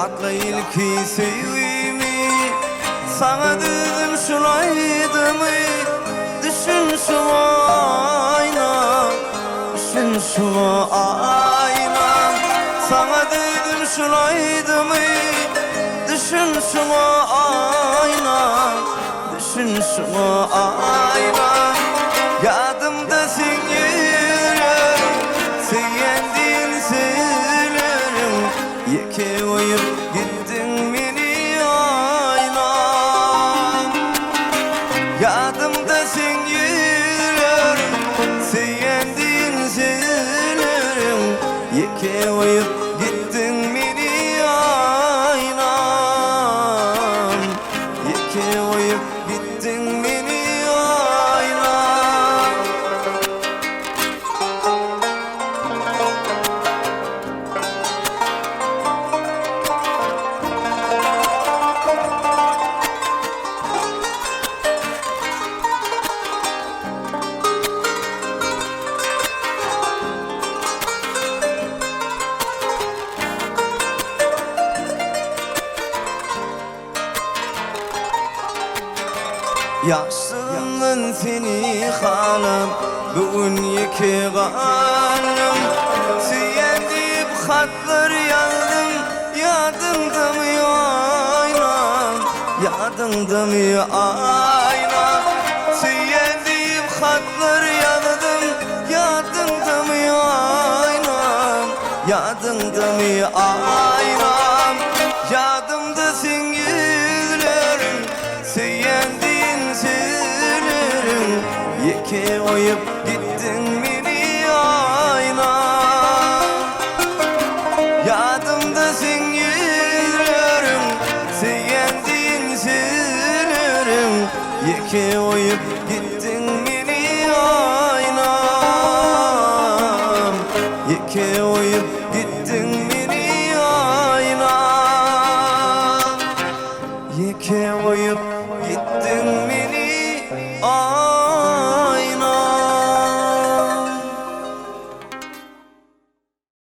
Atla ilki sevimi sana dedim şulaydı mı? Düşün şu ayna, düşün şu ayna. Sana dedim şulaydı mı? Düşün şu ayna, düşün şu ayna. Yadımda sen yürür, sen yendin söylerim. Yeke oyup gittin beni ayna. Yadımda sen yürür, sen yendin söylerim. Yeke oyup gittin beni ayna. Yeke oyup gittin beni ayna. Yaşlığımdan seni halam, bugün yeke kanım. Süyendip hatlar yazdım, yadımda mı ayna, yadımda mı ayna. Süyendip hatlar yazdım, yadımda mı ayna, yadımda mı ayna. Yadımda sen yüzlerin, süyendin söylerim. Yeke oyup gittin beni ayna. Yadımda sen yüzlerin, süyendin söylerim. Yeke oyup gittin beni ayna. Yeke